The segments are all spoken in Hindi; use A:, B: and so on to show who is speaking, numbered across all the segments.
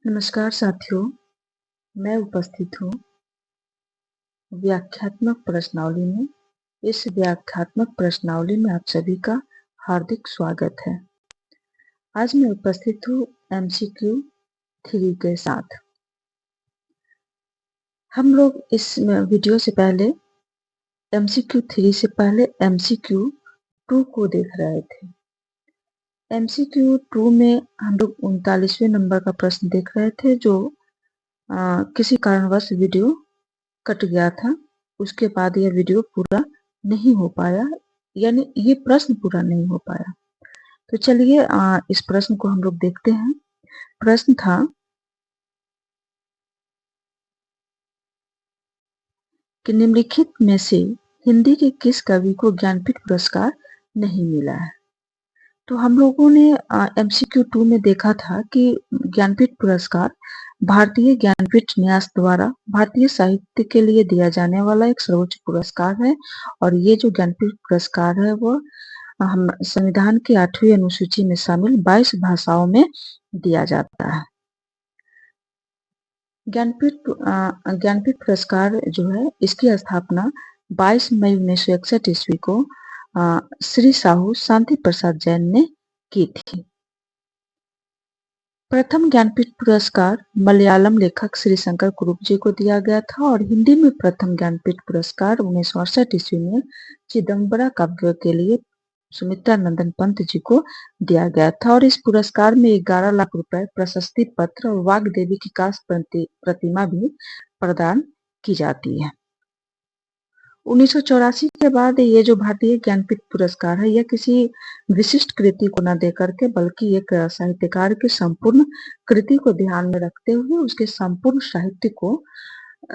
A: नमस्कार साथियों, मैं उपस्थित हूँ व्याख्यात्मक प्रश्नावली में। इस व्याख्यात्मक प्रश्नावली में आप सभी का हार्दिक स्वागत है। आज मैं उपस्थित हूँ MCQ 3 के साथ। हम लोग इस वीडियो से पहले MCQ 3 से पहले MCQ 2 को देख रहे थे। MCQ 2 में हम लोग 39वें नंबर का प्रश्न देख रहे थे, जो किसी कारणवश वीडियो कट गया था। उसके बाद यह वीडियो पूरा नहीं हो पाया, यानी ये प्रश्न पूरा नहीं हो पाया। तो चलिए इस प्रश्न को हम लोग देखते हैं। प्रश्न था कि निम्नलिखित में से हिंदी के किस कवि को ज्ञानपीठ पुरस्कार नहीं मिला है। तो हम लोगों ने MCQ 2 में देखा था कि ज्ञानपीठ पुरस्कार भारतीय ज्ञानपीठ न्यास द्वारा भारतीय साहित्य के लिए दिया जाने वाला एक सर्वोच्च पुरस्कार है, और ये जो ज्ञानपीठ पुरस्कार है वो हम संविधान की 8वीं अनुसूची में शामिल 22 भाषाओं में दिया जाता है। ज्ञानपीठ पुरस्कार जो है, इसकी स्थापना 22 मई 1961 ईस्वी को श्री साहू शांति प्रसाद जैन ने की थी। प्रथम ज्ञानपीठ पुरस्कार मलयालम लेखक श्री शंकर कुरुप जी को दिया गया था, और हिंदी में प्रथम ज्ञानपीठ पुरस्कार 1968 ईस्वी में चिदम्बरा काव्य के लिए सुमित्रा नंदन पंत जी को दिया गया था, और इस पुरस्कार में 11 लाख रुपए, प्रशस्ति पत्र और वाग्देवी की कांस्य प्रतिमा भी प्रदान की जाती है। 1984 के बाद ये जो भारतीय ज्ञानपीठ पुरस्कार है, यह किसी विशिष्ट कृति को न देकर के बल्कि एक साहित्यकार की संपूर्ण कृति को ध्यान में रखते हुए उसके संपूर्ण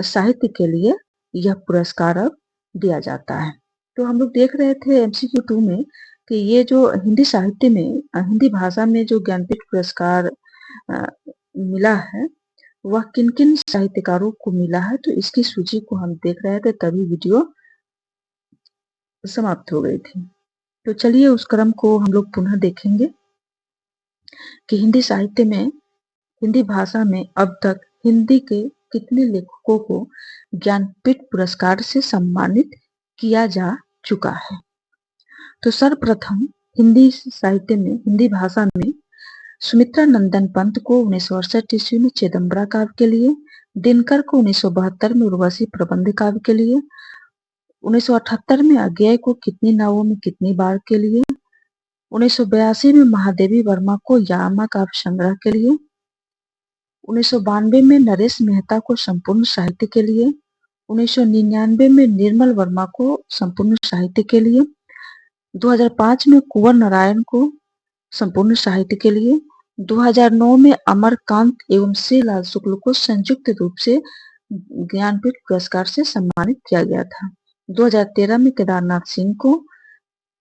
A: साहित्य के लिए यह पुरस्कार अब दिया जाता है। तो हम लोग देख रहे थे MCQ 2 में कि ये जो हिंदी साहित्य में, हिंदी भाषा में जो ज्ञानपीठ पुरस्कार मिला है वह किन किन साहित्यकारों को मिला है। तो इसकी सूची को हम देख रहे थे, तभी वीडियो समाप्त हो गई थी। तो चलिए उस क्रम को हम लोग पुनः देखेंगे कि हिंदी साहित्य में, हिंदी भाषा में अब तक हिंदी के कितने लेखकों को ज्ञानपीठ पुरस्कार से सम्मानित किया जा चुका है। तो सर्वप्रथम हिंदी साहित्य में, हिंदी भाषा में सुमित्रा नंदन पंत को 1968 ईस्वी में चिदम्बरा काव्य के लिए, दिनकर को 1972 में उर्वशी प्रबंध काव्य के लिए, 1978 में अज्ञेय को कितनी नावों में कितनी बार के लिए, 1982 में महादेवी वर्मा को यामा काव्य संग्रह के लिए, 1992 में नरेश मेहता को संपूर्ण साहित्य के लिए, 1999 में निर्मल वर्मा को संपूर्ण साहित्य के लिए, 2005 में कुंवर नारायण को संपूर्ण साहित्य के लिए, 2009 में अमरकांत एवं श्रीलाल शुक्ल को संयुक्त रूप से ज्ञानपीठ पुरस्कार से सम्मानित किया गया था। 2013 में केदारनाथ सिंह को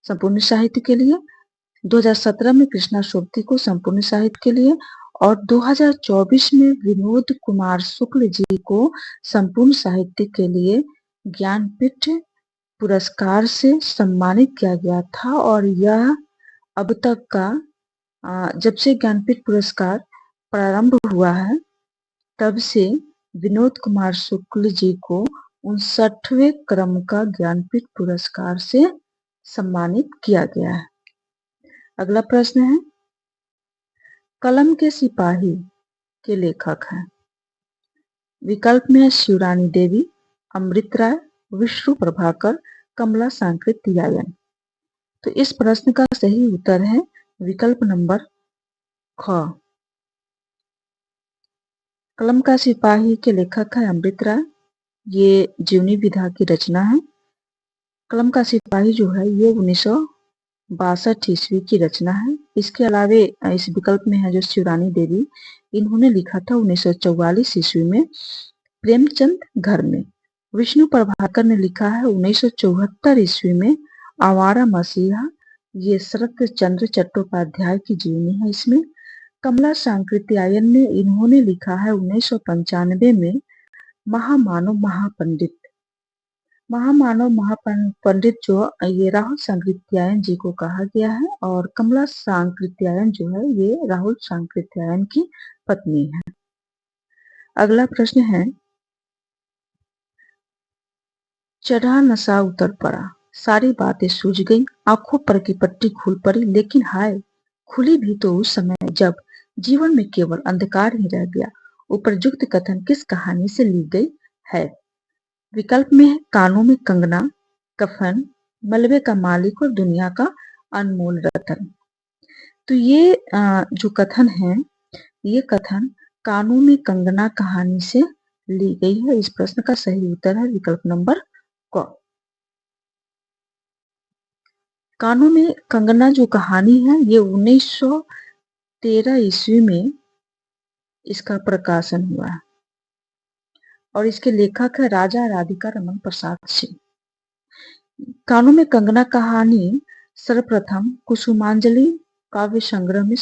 A: संपूर्ण साहित्य के लिए, 2017 में कृष्णा सोबती को संपूर्ण साहित्य के लिए, और 2024 में विनोद कुमार शुक्ल जी को संपूर्ण साहित्य के लिए ज्ञानपीठ पुरस्कार से सम्मानित किया गया था। और यह अब तक का, जब से ज्ञानपीठ पुरस्कार प्रारंभ हुआ है तब से विनोद कुमार शुक्ल जी को 59वें क्रम का ज्ञानपीठ पुरस्कार से सम्मानित किया गया है। अगला प्रश्न है, कलम के सिपाही के लेखक हैं। विकल्प में है शिवरानी देवी, अमृत राय, विष्णु प्रभाकर, कमला सांकृत्यायन। तो इस प्रश्न का सही उत्तर है विकल्प नंबर ख। कलम का सिपाही के लेखक है अमृत राय। ये जीवनी विधा की रचना है। कलम का सिपाही जो है ये 1962 ईस्वी की रचना है। इसके अलावे इस विकल्प में है जो शिवरानी देवी, इन्होंने लिखा था 1944 ईस्वी में प्रेमचंद घर में। विष्णु प्रभाकर ने लिखा है 1974 ईस्वी में आवारा मसीहा, ये शरत चंद्र चट्टोपाध्याय की जीवनी है इसमें। कमला सांकृत्यायन ने, इन्होंने लिखा है 1995 में महामानव महापंडित। महामानव महापंडित जो ये राहुल सांकृत्यायन जी को कहा गया है, और कमला सांकृत्यायन जो है ये राहुल सांकृत्यायन की पत्नी है। अगला प्रश्न है, चढ़ा नशा उतर पड़ा, सारी बातें सूझ गई, आंखों पर की पट्टी खुल पड़ी, लेकिन हाय, खुली भी तो उस समय जब जीवन में केवल अंधकार ही रह गया। उपरयुक्त कथन किस कहानी से ली गई है? विकल्प में है कानों में कंगना, कफन, मलबे का मालिक और दुनिया का अनमोल रतन। तो ये जो कथन है, ये कथन कानों में कंगना कहानी से ली गई है। इस प्रश्न का सही उत्तर है विकल्प नंबर क। कानों में कंगना जो कहानी है, ये 1913 ईस्वी में इसका प्रकाशन हुआ है और इसके लेखक है राजा राधिका रमन प्रसाद सिंह। कानों में कंगना कहानी सर्वप्रथम कुसुमांजलि काव्य संग्रह में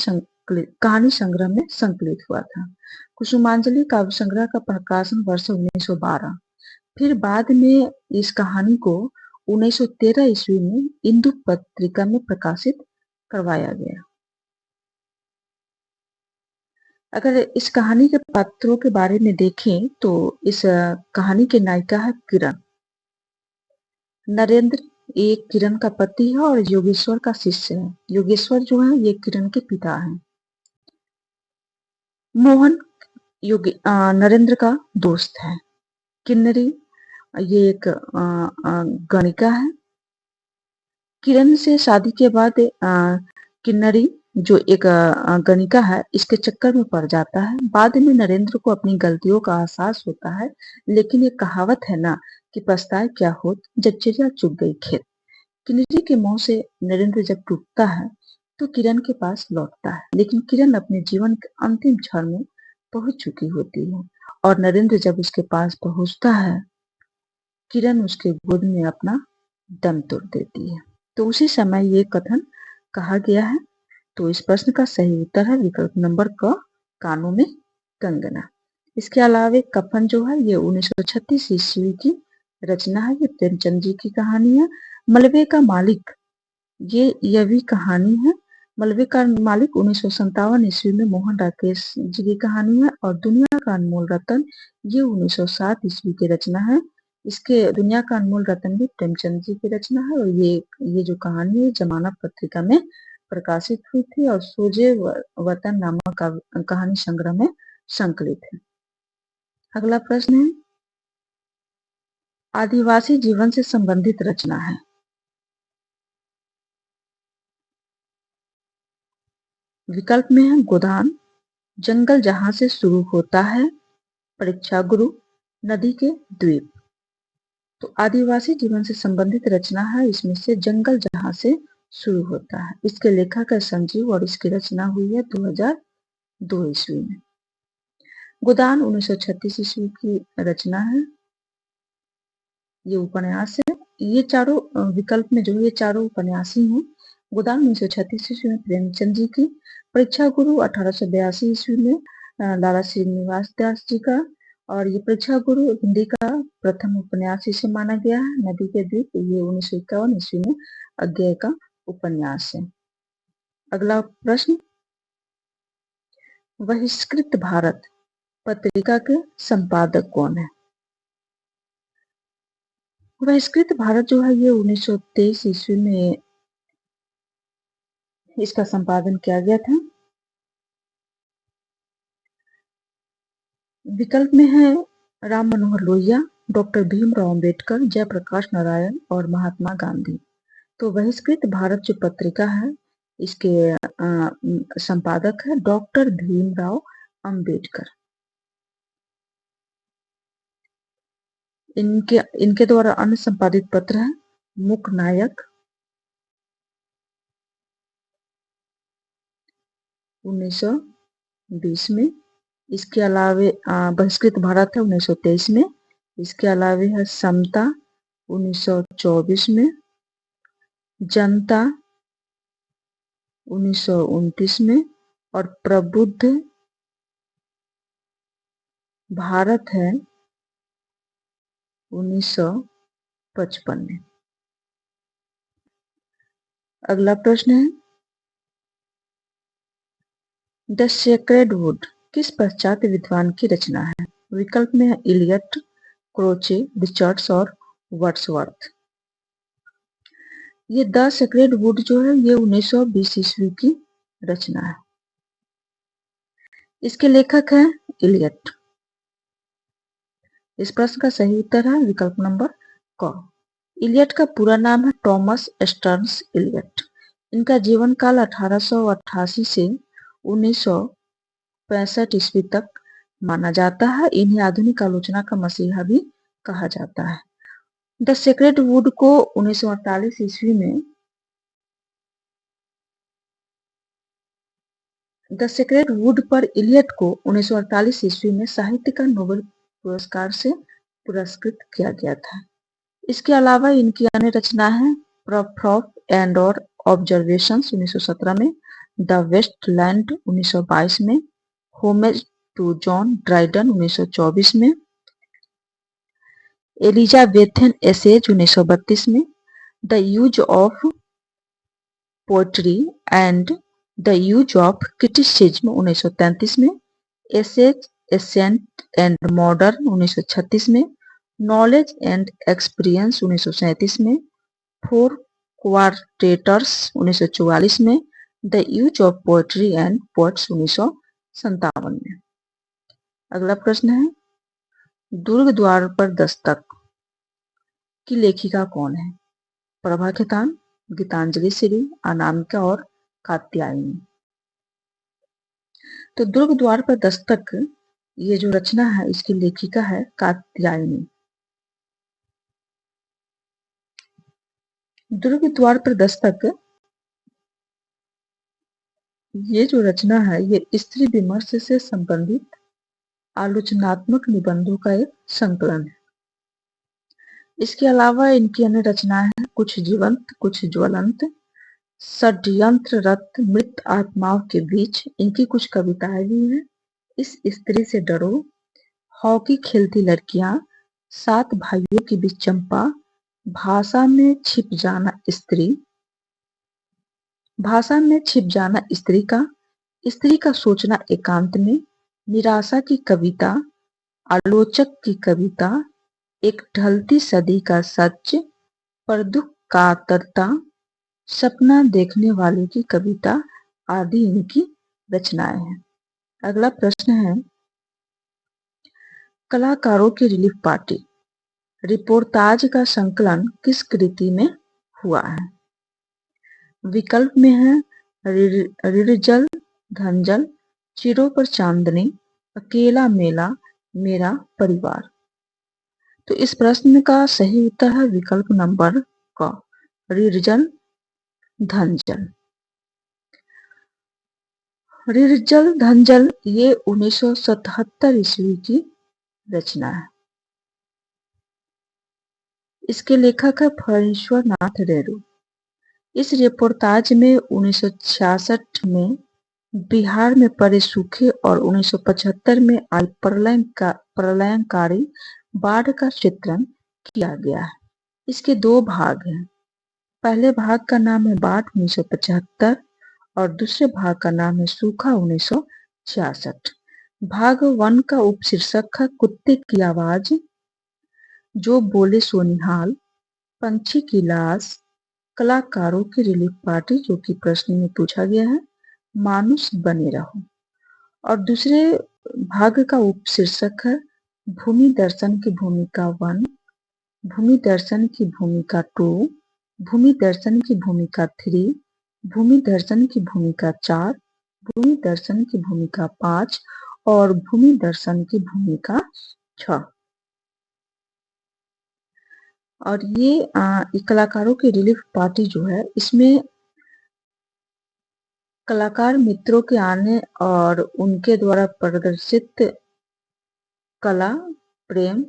A: कहानी संग्रह में संकलित हुआ था। कुसुमांजलि काव्य संग्रह का प्रकाशन वर्ष 1912। फिर बाद में इस कहानी को 1913 ईस्वी में इंदु पत्रिका में प्रकाशित करवाया गया। अगर इस कहानी के पात्रों के बारे में देखें तो इस कहानी के नायिका है किरण। नरेंद्र एक किरण का पति है और योगेश्वर का शिष्य है। योगेश्वर जो है ये किरण के पिता हैं। मोहन नरेंद्र का दोस्त है। किन्नरी ये एक गणिका है। किरण से शादी के बाद किन्नरी जो एक गणिका है, इसके चक्कर में पड़ जाता है। बाद में नरेंद्र को अपनी गलतियों का एहसास होता है, लेकिन एक कहावत है ना कि पछताए क्या होत जब चिड़िया चुग गई खेत। किन्नरी के मुंह से नरेंद्र जब टूटता है तो किरण के पास लौटता है, लेकिन किरण अपने जीवन के अंतिम क्षण में पहुंच चुकी होती है और नरेंद्र जब उसके पास पहुंचता है, किरण उसके गोद में अपना दम तोड़ देती है। तो उसी समय ये कथन कहा गया है। तो इस प्रश्न का सही उत्तर है विकल्प नंबर क, कानों में कंगना। इसके अलावा कफन जो है ये 1936 ईस्वी की रचना है। ये प्रेमचंद जी की कहानी है। मलबे का मालिक यह भी कहानी है। मलबे का मालिक 1957 ईस्वी में मोहन राकेश जी की कहानी है और दुनिया का अनमोल रतन ये 1907 ईस्वी की रचना है। इसके दुनिया का अनमोल रतन भी प्रेमचंद जी की रचना है और ये जो कहानी है जमाना पत्रिका में प्रकाशित हुई थी और सोजे वतन नामक कहानी संग्रह में संकलित है। अगला प्रश्न है, आदिवासी जीवन से संबंधित रचना है। विकल्प में है गोदान, जंगल जहां से शुरू होता है, परीक्षा गुरु, नदी के द्वीप। तो आदिवासी जीवन से संबंधित रचना है, इसमें से जंगल जहां से शुरू होता है। इसके लेखक है संजीव और इसकी रचना हुई है 2002 ईस्वी में। गोदान 1936 ईस्वी की रचना है। ये उपन्यास है। ये चारों विकल्प में जो ये चारों उपन्यास ही हैं। गोदान 1936 ईस्वी में प्रेमचंद जी की, परीक्षा गुरु 1882 ईस्वी में लाला श्रीनिवास दास जी का और ये परीक्षा गुरु हिंदी का प्रथम उपन्यास इसे माना गया है। नदी के द्वीप ये 1951 ईस्वी में अज्ञेय का उपन्यास है। अगला प्रश्न, बहिष्कृत भारत पत्रिका के संपादक कौन है? बहिष्कृत भारत जो है ये 1923 ईस्वी में इसका संपादन किया गया था। विकल्प में है राम मनोहर लोहिया, डॉक्टर भीमराव अंबेडकर, जयप्रकाश नारायण और महात्मा गांधी। तो बहिष्कृत भारत जो पत्रिका है इसके संपादक है डॉक्टर भीमराव अंबेडकर। इनके द्वारा अन्य संपादित पत्र है मुक नायक 1920 में। इसके अलावे बहिष्कृत भारत है 1923 में। इसके अलावे है समता 1924 में, जनता 1929 में और प्रबुद्ध भारत है 1955 में। अगला प्रश्न है, द सेक्रेड वुड किस पाश्चात्य विद्वान की रचना है? विकल्प में है इलियट, क्रोचे, रिचर्ड्स और वर्ड्सवर्थ। ये द सेक्रेड वुड जो है ये 1920 ईस्वी की रचना है। इसके लेखक हैं इलियट। इस प्रश्न का सही उत्तर है विकल्प नंबर क। इलियट का पूरा नाम है थॉमस स्टर्न्स इलियट। इनका जीवन काल 1888 से 1965 ईस्वी तक माना जाता है। इन्हें आधुनिक आलोचना का मसीहा भी कहा जाता है। द सेक्रेड वुड को 1948 ईस्वी में द सेक्रेड वुड पर इलियट को 1948 ईस्वी में साहित्य का नोबेल पुरस्कार से पुरस्कृत किया गया था। इसके अलावा इनकी अन्य रचना है प्रॉफ एंड और ऑब्जर्वेशंस 1917 में, द वेस्टलैंड 1922 में, होमेज टू जॉन ड्राइडन 1924 में, एलिजाबेथन एसेज 1932 में, the use of poetry and the use of criticism 1933 में, एसेज एसेंट एंड मॉडर्न 1936 में, नॉलेज एंड एक्सपीरियंस 1937 में, फोर क्वार्टेटर्स 1944 में, the use of poetry and poets 1957 में। अगला प्रश्न है दुर्ग द्वार पर दस्तक की लेखिका कौन है? प्रभा खेतान, गीतांजलि श्री, अनामिका और कात्यायनी। तो दुर्ग द्वार पर दस्तक ये जो रचना है इसकी लेखिका है कात्यायनी। दुर्ग द्वार पर दस्तक ये जो रचना है ये स्त्री विमर्श से संबंधित आलोचनात्मक निबंधों का एक संकलन है। इसके अलावा इनकी अन्य रचनाएं हैं कुछ जीवंत, कुछ ज्वलंत, षड्यंत्ररत मृत आत्माओं के बीच। इनकी कुछ कविताएं भी हैं। इस स्त्री से डरो, हॉकी खेलती लड़कियां, सात भाइयों के बीच चंपा, भाषा में छिप जाना स्त्री, भाषा में छिप जाना स्त्री का सोचना एकांत में, निराशा की कविता, आलोचक की कविता, एक ढलती सदी का सच, पर दुख कातरता, सपना देखने वाले की कविता आदि इनकी रचनाएं हैं। अगला प्रश्न है कलाकारों की रिलीफ पार्टी रिपोर्टाज का संकलन किस कृति में हुआ है? विकल्प में है ऋणजल, धनजल, चिरों पर चांदनी, अकेला मेला, मेरा परिवार। तो इस प्रश्न का सही उत्तर है विकल्प नंबर क, ऋणजल, धनजल। ऋणजल धनजल ये 1977 ईस्वी की रचना है। इसके लेखक है फणीश्वर नाथ रेणु। इस रिपोर्टाज में 1966 में बिहार में पड़े सूखे और 1975 में आई प्रलयंकारी बाढ़ का चित्रण किया गया है। इसके दो भाग हैं। पहले भाग का नाम है बाढ़ 1975 और दूसरे भाग का नाम है सूखा 1966। भाग 1 का उपशीर्षक है कुत्ते की आवाज, जो बोले सोनिहाल, पंछी की लाश, कलाकारों की रिलीफ पार्टी जो कि प्रश्न में पूछा गया है, मानुष बने रहो। और दूसरे भाग का उपशीर्षक है भूमि दर्शन की भूमिका 1, भूमि दर्शन की भूमिका 2, भूमि दर्शन की भूमिका 3, भूमि दर्शन की भूमिका 4, भूमि दर्शन की भूमिका 5 और भूमि दर्शन की भूमिका 6। और ये कलाकारों की रिलीफ पार्टी जो है इसमें कलाकार मित्रों के आने और उनके द्वारा प्रदर्शित कला, प्रेम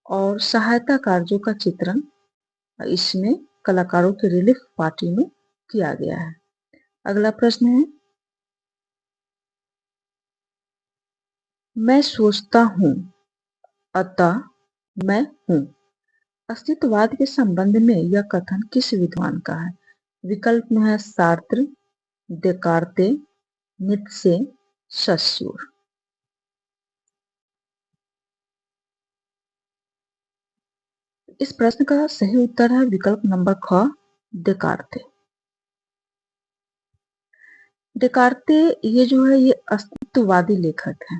A: और सहायता कार्यों का चित्रण इसमें कलाकारों की रिलीफ पार्टी में किया गया है। अगला प्रश्न है मैं सोचता हूँ अतः मैं हूँ। अस्तित्ववाद के संबंध में यह कथन किस विद्वान का है? विकल्प में है सार्त्र, देकार्ते, नीत्शे, सस्सूर। इस प्रश्न का सही उत्तर है विकल्प नंबर ख, देकार्ते। देकार्ते ये जो है ये अस्तित्ववादी लेखक है।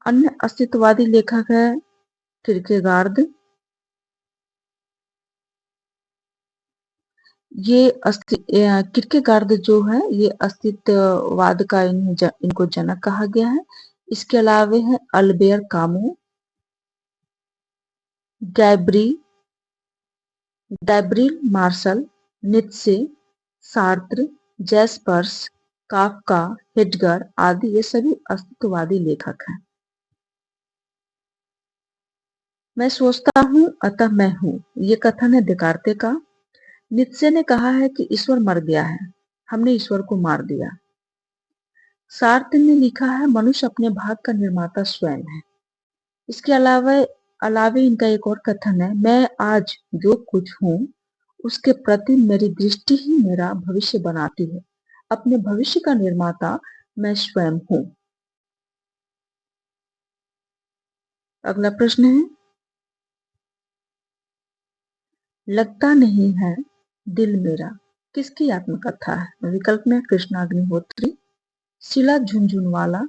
A: अन्य अस्तित्ववादी लेखक है किरकेगार्द। ये किरकेगार्द जो है ये अस्तित्ववाद का इनको जनक कहा गया है। इसके अलावे है Albert Camus, Gabriel Marcel, Nietzsche, Sartre, Jaspers, Kafka, Heidegger आदि ये सभी अस्तित्ववादी लेखक हैं। मैं सोचता हूँ अतः मैं हूँ, ये कथन है देकार्ते का। नीत्शे ने कहा है कि ईश्वर मर गया है, हमने ईश्वर को मार दिया। सार्त्र ने लिखा है मनुष्य अपने भाग का निर्माता स्वयं है। इसके अलावे इनका एक और कथन है, मैं आज जो कुछ हूँ उसके प्रति मेरी दृष्टि ही मेरा भविष्य बनाती है। अपने भविष्य का निर्माता मैं स्वयं हूँ। अगला प्रश्न है, लगता नहीं है दिल मेरा किसकी आत्मकथा है? विकल्प में कृष्णा अग्निहोत्री, शीला झुनझुनवाला,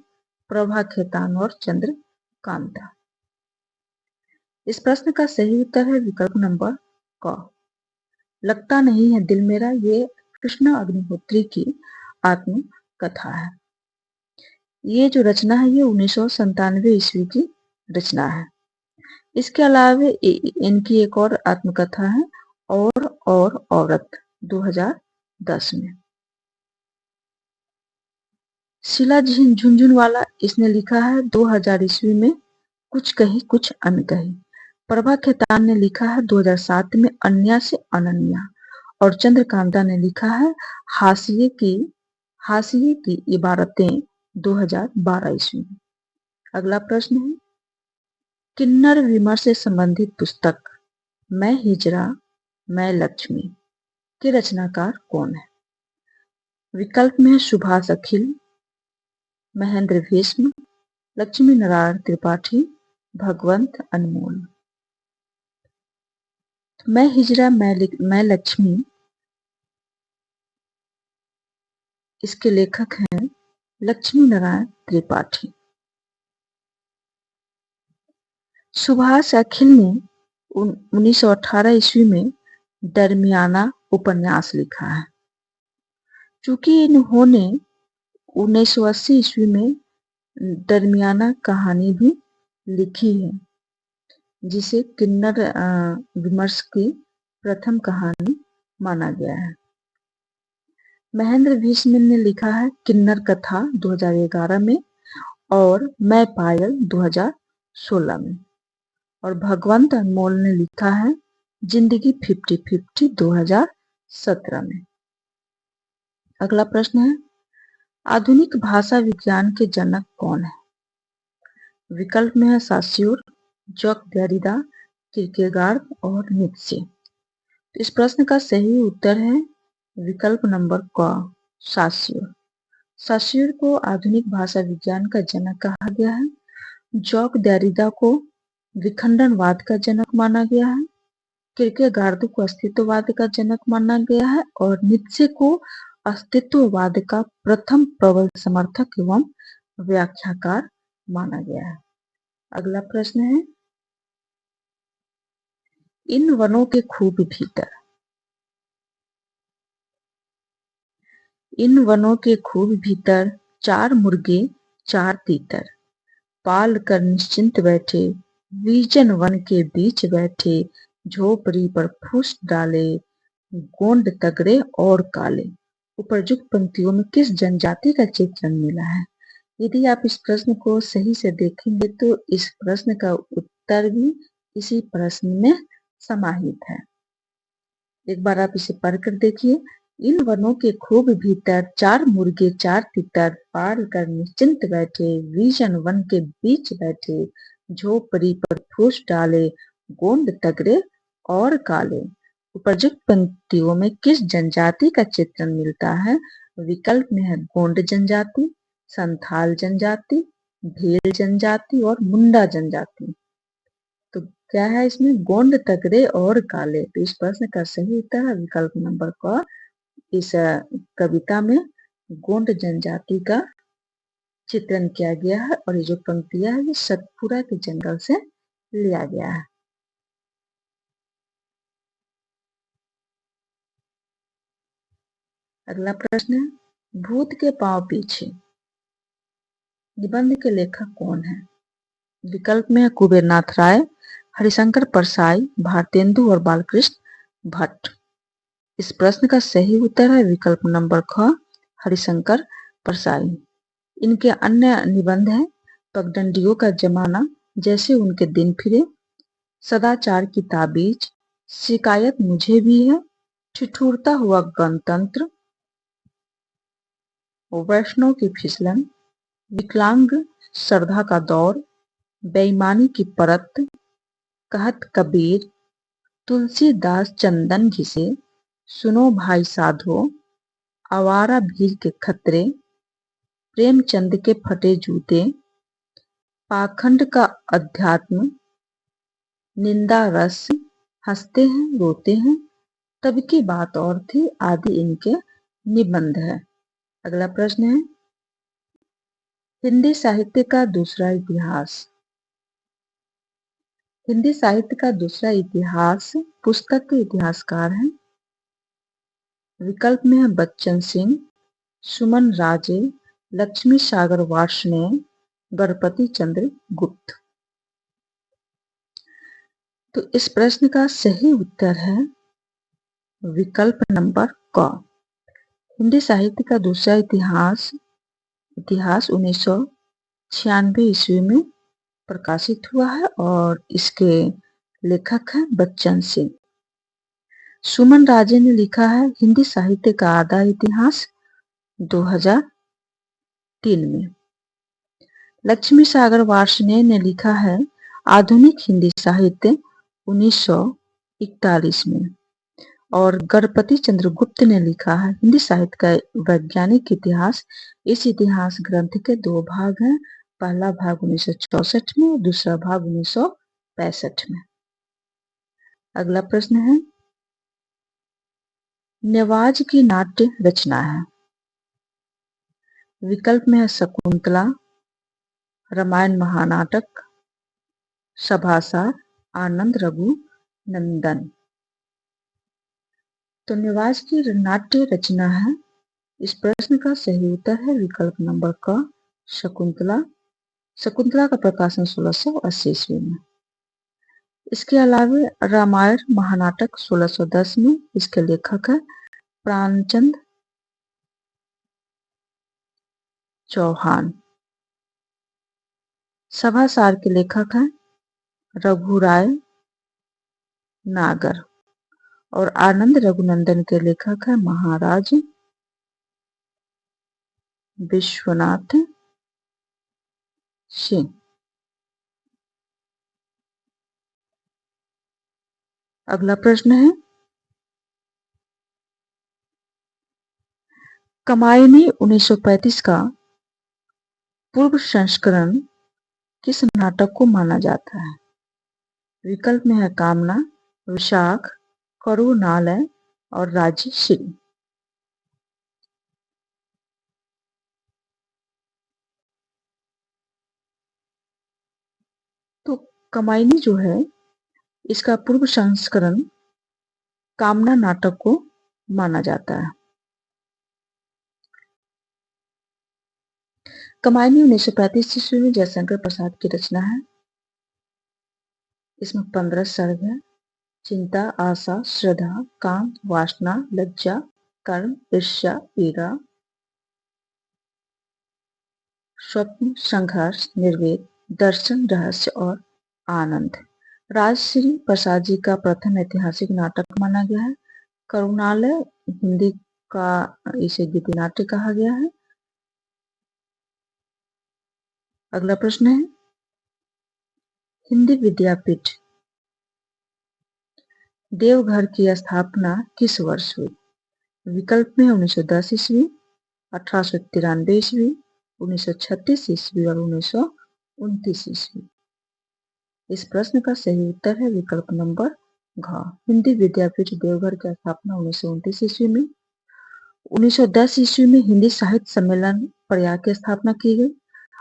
A: प्रभा खेतान और चंद्रकांता। इस प्रश्न का सही उत्तर है विकल्प नंबर क, लगता नहीं है दिल मेरा। ये कृष्णा अग्निहोत्री की आत्मकथा है। ये जो रचना है ये 1997 ईस्वी की रचना है। इसके अलावे इनकी एक और आत्मकथा है और औरत 2010 में। शीला झुनझुनवाला इसने लिखा है 2000 ईस्वी में कुछ कही कुछ अनकही। प्रभा खेतान ने लिखा है 2007 में अन्या से अनन्या। और चंद्रकांता ने लिखा है हाशिए की इबारतें 2012 ईस्वी में। अगला प्रश्न है, किन्नर विमर्श से संबंधित पुस्तक मैं हिजरा मैं लक्ष्मी के रचनाकार कौन है? विकल्प में है सुभाष अखिल, महेंद्र भीष्म, लक्ष्मी नारायण त्रिपाठी, भगवंत अनमोल। मैं हिजरा मैं लक्ष्मी इसके लेखक हैं लक्ष्मी नारायण त्रिपाठी। सुभाष अखिल ने 1918 ईस्वी में दरमियाना उपन्यास लिखा है। चूंकि इन्होंने 1980 ईस्वी में दरमियाना कहानी भी लिखी है, जिसे किन्नर विमर्श की प्रथम कहानी माना गया है। महेंद्र भीष्म ने लिखा है किन्नर कथा 2011 में और मैं पायल 2016 में। और भगवंत अनमोल ने लिखा है जिंदगी 50-50 2017 में। अगला प्रश्न है, आधुनिक भाषा विज्ञान के जनक कौन है? विकल्प में है सास्यूर, जॉक डेरिडा, किरकेगार्द और नीत्शे। इस प्रश्न का सही उत्तर है विकल्प नंबर क, सास्यूर। सास्यूर को आधुनिक भाषा विज्ञान का जनक कहा गया है। जॉक डेरिडा को विखंडनवाद का जनक माना गया है। किरकेगार्द को अस्तित्ववाद का जनक माना गया है और नीत्शे को अस्तित्ववाद का प्रथम प्रबल समर्थक एवं व्याख्याकार माना गया है। अगला प्रश्न है, इन वनों के खूब भीतर। इन वनों के खूब भीतर 4 मुर्गे 4 तीतर, पाल कर निश्चिंत बैठे, विजन वन के बीच बैठे, झोपड़ी पर फूस डाले, गोंड तगड़े और काले। उपरयुक्त पंक्तियों में किस जनजाति का चित्रण मिला है? यदि आप इस प्रश्न को सही से देखेंगे तो इस प्रश्न का उत्तर भी इसी प्रश्न में समाहित है। एक बार आप इसे पढ़कर देखिए। इन वनों के खूब भीतर 4 मुर्गे 4 तितर, पाल कर निश्चिंत बैठे, विजन वन के बीच बैठे, झोपड़ी पर फूस डाले, गोंड तगड़े और काले। उपरयुक्त पंक्तियों में किस जनजाति का चित्रण मिलता है? विकल्प में है गोंड जनजाति, संथाल जनजाति, भेल जनजाति और मुंडा जनजाति। क्या है इसमें? गोंड तगड़े और काले। तो इस प्रश्न का सही उत्तर है विकल्प नंबर क। इस कविता में गोंड जनजाति का चित्रण किया गया है और ये जो पंक्तियां है ये सतपुरा के जंगल से लिया गया है। अगला प्रश्न है, भूत के पांव पीछे निबंध के लेखक कौन है? विकल्प में कुबेरनाथ राय, हरिशंकर परसाई, भारतेंदु और बालकृष्ण भट्ट। इस प्रश्न का सही उत्तर है विकल्प नंबर ख, हरिशंकर परसाई। इनके अन्य निबंध हैं पगडंडियों का जमाना, जैसे उनके दिन फिरे, सदाचार की ताबीज, शिकायत मुझे भी है, ठिठुरता हुआ गणतंत्र, वैष्णव की फिसलन, विकलांग श्रद्धा का दौर, बेईमानी की परत, कहत कबीर, तुलसीदास चंदन घिसे, सुनो भाई साधो, आवारा भीड़ के खतरे, प्रेमचंद के फटे जूते, पाखंड का अध्यात्म, निंदा रस, हंसते हैं रोते हैं, तब की बात और थी, आदि इनके निबंध है। अगला प्रश्न है, हिंदी साहित्य का दूसरा इतिहास। हिंदी साहित्य का दूसरा इतिहास पुस्तक के इतिहासकार हैं। विकल्प में है बच्चन सिंह, सुमन राजे, लक्ष्मी सागर वार्ष्णेय, गणपति चंद्र गुप्त। तो इस प्रश्न का सही उत्तर है विकल्प नंबर क। हिंदी साहित्य का दूसरा इतिहास 1996 ईस्वी में प्रकाशित हुआ है और इसके लेखक हैं बच्चन सिंह। सुमन राजे ने लिखा है हिंदी साहित्य का आधा इतिहास 2003 में। लक्ष्मी सागर वार्ष्णेय ने लिखा है आधुनिक हिंदी साहित्य 1941 में और गणपति चंद्र गुप्त ने लिखा है हिंदी साहित्य का वैज्ञानिक इतिहास। इस इतिहास ग्रंथ के दो भाग हैं, पहला भाग 1964 में, दूसरा भाग 1965 में। अगला प्रश्न है, नेवाज की नाट्य रचना है। विकल्प में है शकुंतला, रामायण महानाटक, सभासार, आनंद रघुनंदन। तो नेवाज की नाट्य रचना है। इस प्रश्न का सही उत्तर है विकल्प नंबर क, शकुंतला। शकुंतला का प्रकाशन 1680 ईस्वी में। इसके अलावा रामायण महानाटक 1610 में। इसके लेखक है प्राणचंद चौहान। सभासार के लेखक हैं रघुराय नागर और आनंद रघुनंदन के लेखक हैं महाराज विश्वनाथ सिंह। अगला प्रश्न है, कमायनी 1935 का पूर्व संस्करण किस नाटक को माना जाता है? विकल्प में है कामना, विशाख, करुणालय और राजश्री। तो कमायनी जो है इसका पूर्व संस्करण कामना नाटक को माना जाता है। कमायनी 1935 ईस्वी में जयशंकर प्रसाद की रचना है। इसमें 15 सर्ग है। चिंता, आशा, श्रद्धा, काम, वासना, लज्जा, कर्म, ईर्ष्या, पीड़ा, स्वप्न, संघर्ष, निर्वेद, दर्शन, रहस्य और आनंद। राजश्री प्रसाद जी का प्रथम ऐतिहासिक नाटक माना गया है। करुणालय हिंदी का इसे गीति नाट्य कहा गया है। अगला प्रश्न है, हिंदी विद्यापीठ देवघर की स्थापना किस वर्ष हुई? विकल्प में 1910 ईस्वी, 1893 ईस्वी, 1936 ईस्वी और 1929 ईस्वी। इस प्रश्न का सही उत्तर है विकल्प नंबर घ। हिंदी विद्यापीठ देवघर की स्थापना 1929 ईस्वी में। 1910 ईस्वी में हिंदी साहित्य सम्मेलन प्रयाग की स्थापना की गई।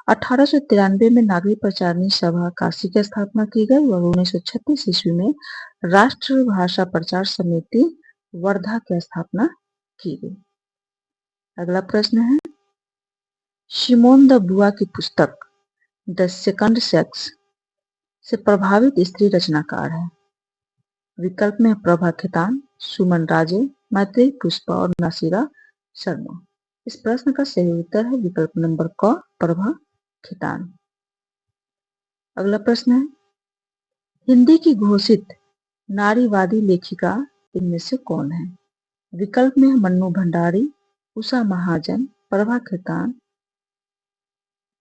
A: 1893 में नागरिक प्रचारणी सभा काशी की स्थापना की गई और 1936 ईस्वी में राष्ट्रभाषा प्रचार समिति वर्धा की स्थापना की गई। अगला प्रश्न है, सिमोन द बुआ की पुस्तक द सेकंड सेक्स से प्रभावित स्त्री रचनाकार है। विकल्प में प्रभा खेतान, सुमन राजे, मैत्रेयी पुष्पा और नासिरा शर्मा। इस प्रश्न का सही उत्तर है विकल्प नंबर क, प्रभा खेतान। अगला प्रश्न है, हिंदी की घोषित नारीवादी लेखिका इनमें से कौन है? विकल्प में मन्नू भंडारी, उषा महाजन, प्रभा खेतान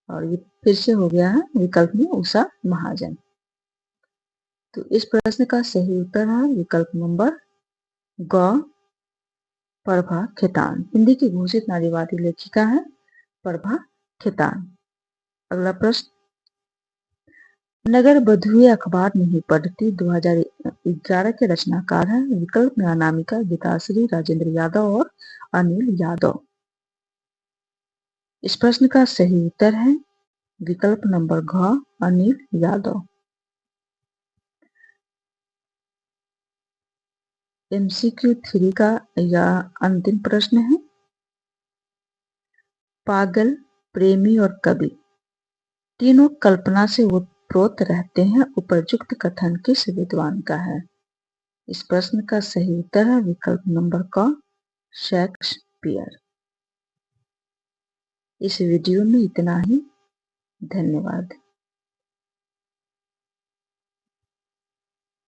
A: और ये फिर से हो गया है विकल्प में उषा महाजन। तो इस प्रश्न का सही उत्तर है विकल्प नंबर ग, प्रभा खेतान। हिंदी की घोषित नारीवादी लेखिका है प्रभा खेतान। अगला प्रश्न, नगर बधुए अखबार नहीं पढ़ती 2011 के रचनाकार हैं। विकल्प में अनामिका, गीताश्री, राजेंद्र यादव और अनिल यादव। इस प्रश्न का सही उत्तर है विकल्प नंबर घ, अनिल यादव। MCQ 3 का यह अंतिम प्रश्न है, पागल, प्रेमी और कवि तीनों कल्पना से ओतप्रोत रहते हैं, उपयुक्त कथन किस विद्वान का है? इस प्रश्न का सही उत्तर है विकल्प नंबर क, शेक्सपियर। इस वीडियो में इतना ही। धन्यवाद।